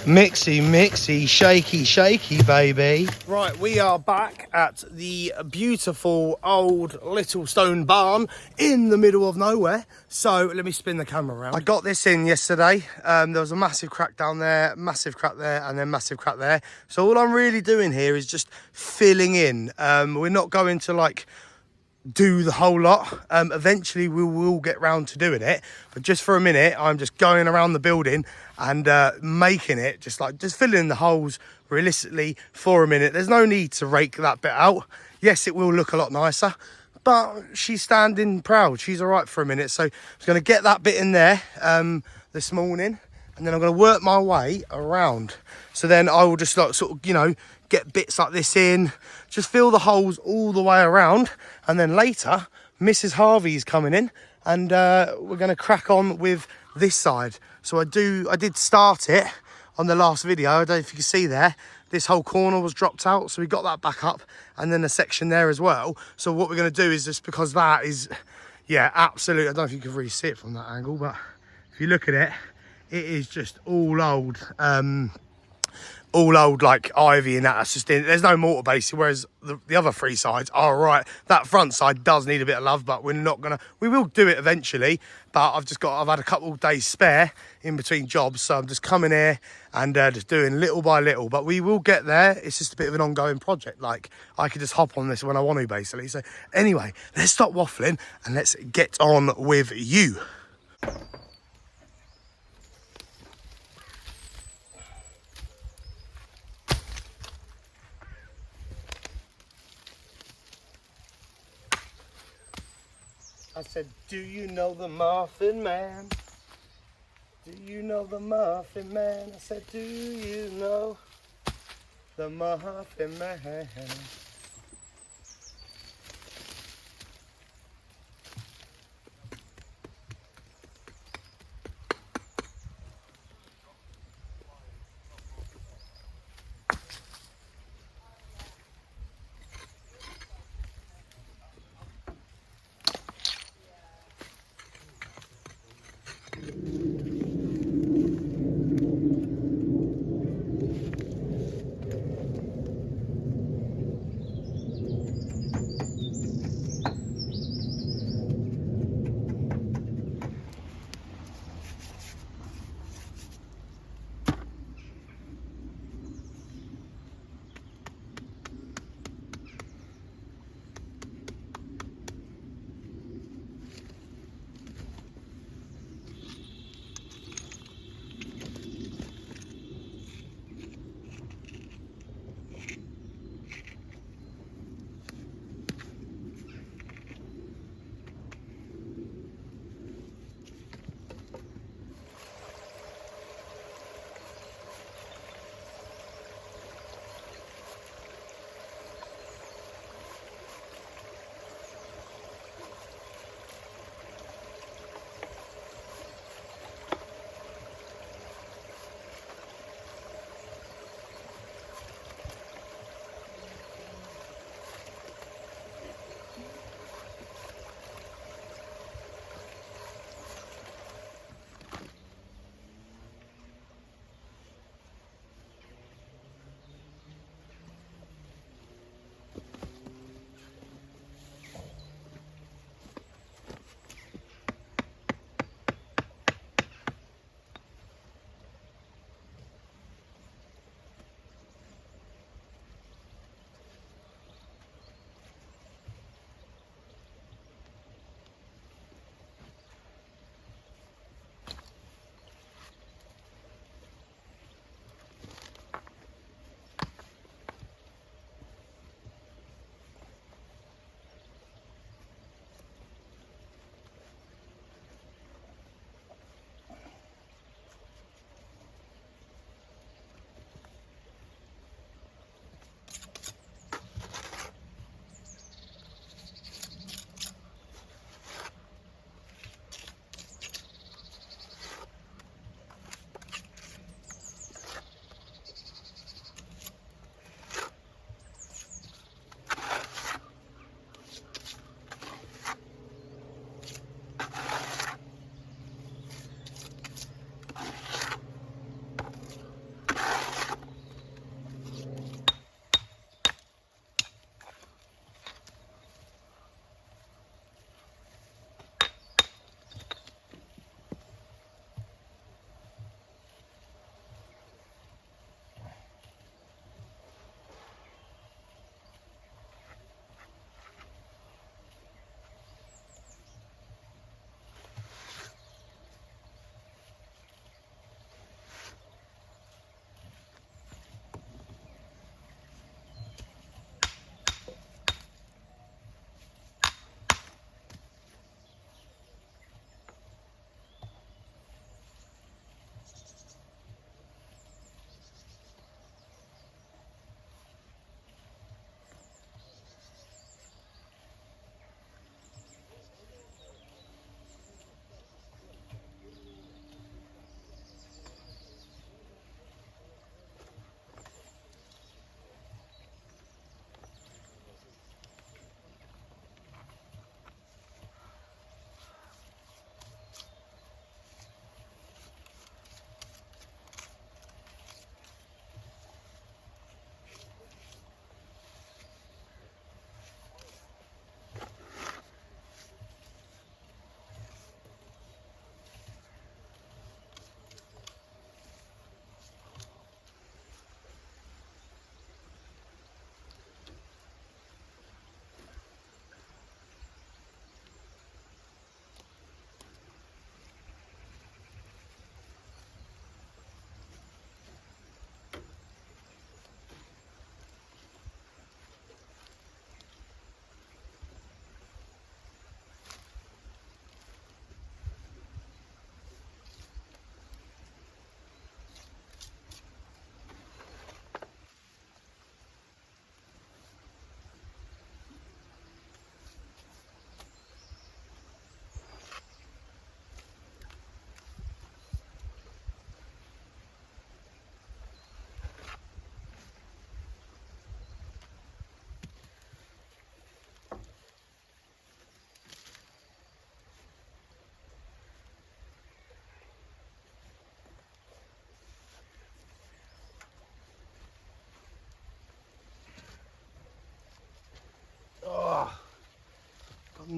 Mixy, mixy, shaky, shaky, baby. Right, we are back at the beautiful old little stone barn in the middle of nowhere. So let me spin the camera around. I got this in yesterday. There was a massive crack down there, massive crack there, and then massive crack there. So all I'm really doing here is just filling in. We're not going to like do the whole lot. Eventually we will get round to doing it, but just for a minute I'm just going around the building and making it just filling in the holes realistically for a minute. There's no need to rake that bit out. Yes, it will look a lot nicer, but she's standing proud. She's all right for a minute. So I'm going to get that bit in there this morning, and then I'm going to work my way around. So then I will just like sort of, you know, get bits like this in, just fill the holes all the way around, and then later Mrs. Harvey's coming in, and we're going to crack on with this side. So I did start it on the last video. I don't know if you can see there, this whole corner was dropped out, so we got that back up, and then a section there as well. So what we're going to do is, just because that is, yeah, absolutely, I don't know if you can really see it from that angle, but if you look at it, it is just all old like ivy and that. That's just in, there's no mortar base, whereas the other three sides are right. That front side does need a bit of love, but we will do it eventually. But I've had a couple of days spare in between jobs, so I'm just coming here and just doing little by little, but we will get there. It's just a bit of an ongoing project. Like, I could just hop on this when I want to, basically. So anyway, let's stop waffling and let's get on with you. I said, do you know the Muffin Man? Do you know the Muffin Man? I said, do you know the Muffin Man?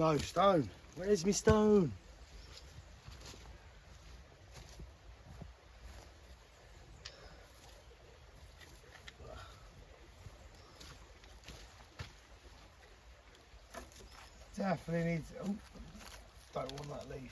no stone. Where's my stone? Definitely needs. Oh, don't want that leaf.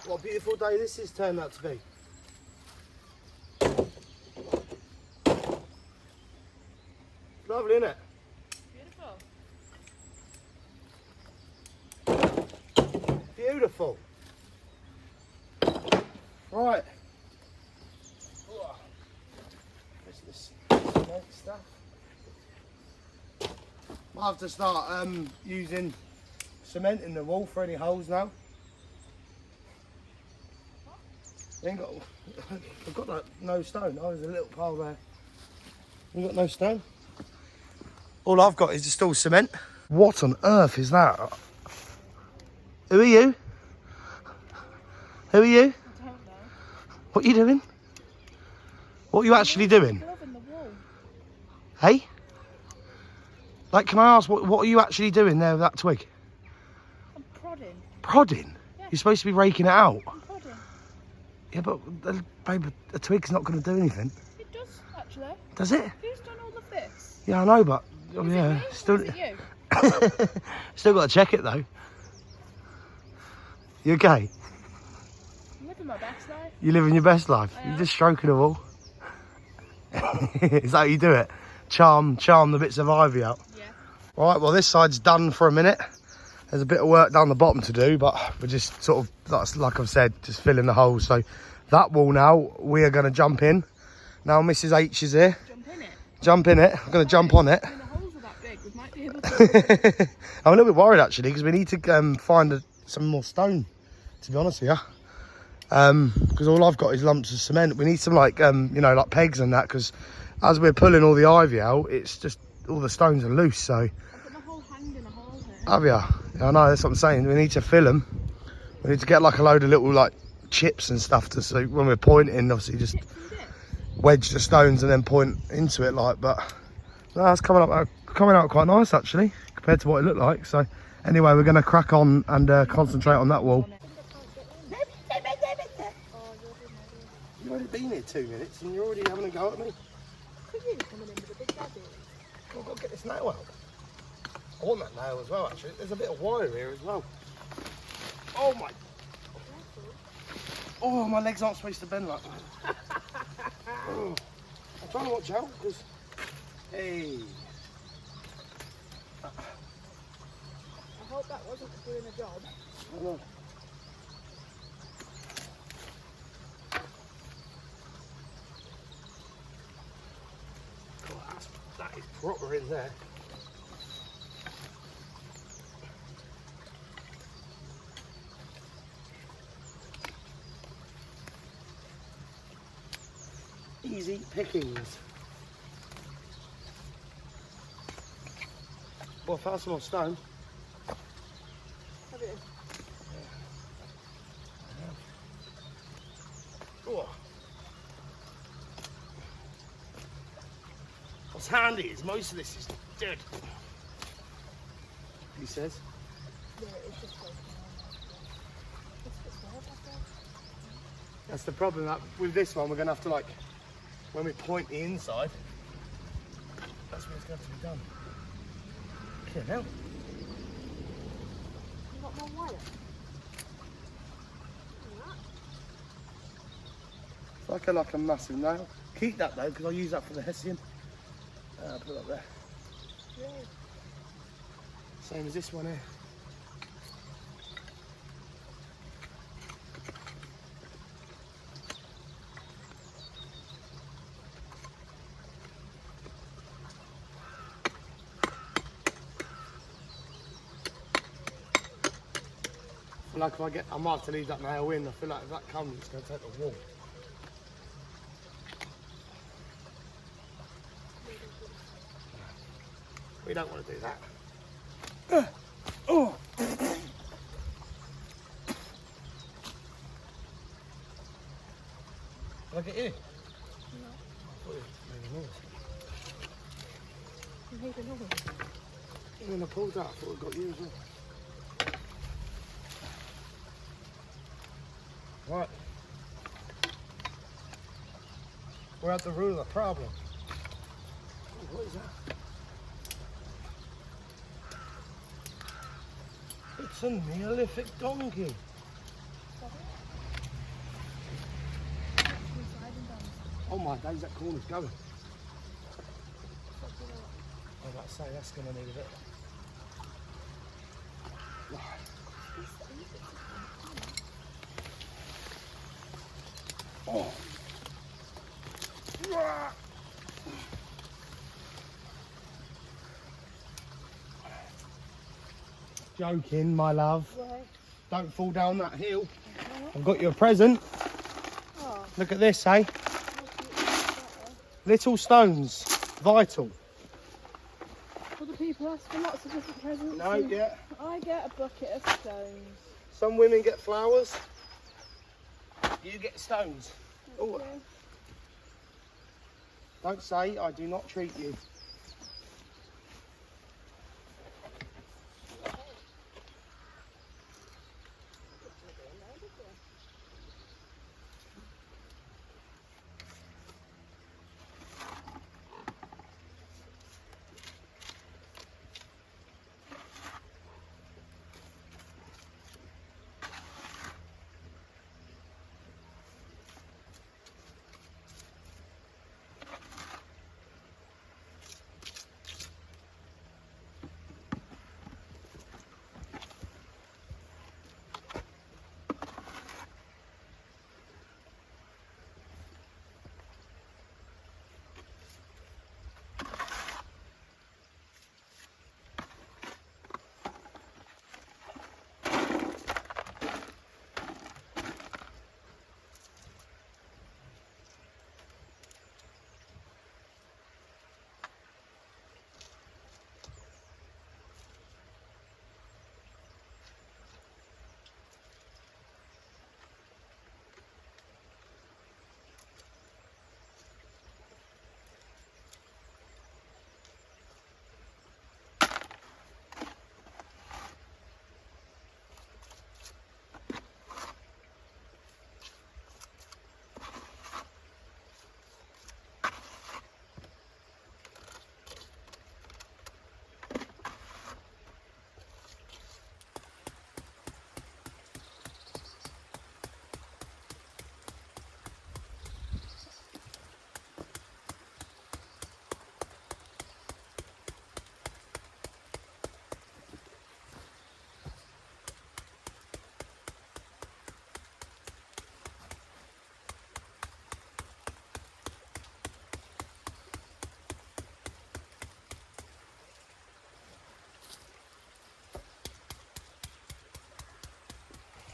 What a beautiful day this has turned out to be. Lovely, isn't it? Beautiful. Beautiful. Right. Where's this cement stuff? I'll have to start using cement in the wall for any holes now. Ain't got, I've got like no stone. Oh, there's a little pile there. You've got no stone? All I've got is just all cement. What on earth is that? Who are you? Who are you? I don't know. What are you doing? What are you actually doing? Hey? Like, can I ask, what are you actually doing there with that twig? I'm prodding. Prodding? Yeah. You're supposed to be raking it out. I'm prodding. Yeah, but babe, a twig's not going to do anything. It does, actually. Does it? Who's done all of this? Yeah, I know, but Is yeah, it me? still. Or is it you? Still got to check it though. You okay? I'm living my best life. You living your best life. You're just stroking the wall. Is that how you do it? Charm the bits of ivy out. Yeah. Right, well this side's done for a minute. There's a bit of work down the bottom to do, but we're just sort of, like I've said, just filling the holes. So that wall now, we are going to jump in. Now Mrs H is here. Jump in it? Jump in it. I'm going to jump on it. I mean, the holes are that big, we might be able to... I'm a little bit worried actually, because we need to find some more stone, to be honest with you. Because all I've got is lumps of cement. We need some like, you know, like pegs and that, because as we're pulling all the ivy out, it's just, all the stones are loose, so... I've got the whole hanged in a hole here. Have you? Yeah, I know, that's what I'm saying. We need to fill them. We need to get like a load of little like chips and stuff to, so when we're pointing, obviously just wedge the stones and then point into it like, but no, that's coming out quite nice actually, compared to what it looked like. So anyway, we're going to crack on and concentrate on that wall. You've already been here 2 minutes and you're already having a go at me. Could you coming in with a big daddy? I've got to get this nail out. I want that nail as well actually. There's a bit of wire here as well. Oh my. Oh, my legs aren't supposed to bend like that. Oh, I'm trying to watch out because, hey. I hope that wasn't doing a job. I know. God, that is proper in there. Easy pickings. Well, I found some more stone. Have you? Oh. What's handy is most of this is dead. He says. Yeah, it's just like... That's the problem, that with this one we're going to have to, like, when we point the inside, that's where it's going to have to be done. Okay, now. You got more wire? It's like a massive nail. Keep that though, because I'll use that for the hessian. I'll put it up there. Yeah. Same as this one here. I feel like if I might have to leave that nail in. I feel like if that comes, it's going to take the wall. We don't want to do that. Oh! Did I get you? No. I thought you made a noise. You made a noise? When I pulled that, I thought I got you as well. Right. We're at the root of the problem. Oh, what is that? It's a Neolithic donkey. Oh my days, that corner's going. I was about to say, that's going to need a bit. Oh. Joking, my love. Why? Don't fall down that hill. I've got you a present. Oh. Look at this, eh? Little stones. Vital. Other people ask for lots of different presents. No, yeah. I get a bucket of stones. Some women get flowers. You get stones. Oh. Okay. Don't say I do not treat you.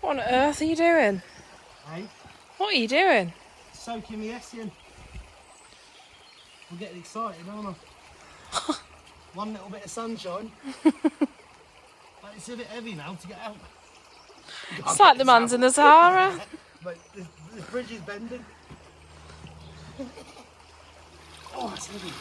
What on earth are you doing? Hey? What are you doing? Soaking the S in. I'm getting excited, aren't I? One little bit of sunshine. But it's a bit heavy now to get out. It's like the man's in the Sahara. But this bridge is bending. Oh, it's heavy.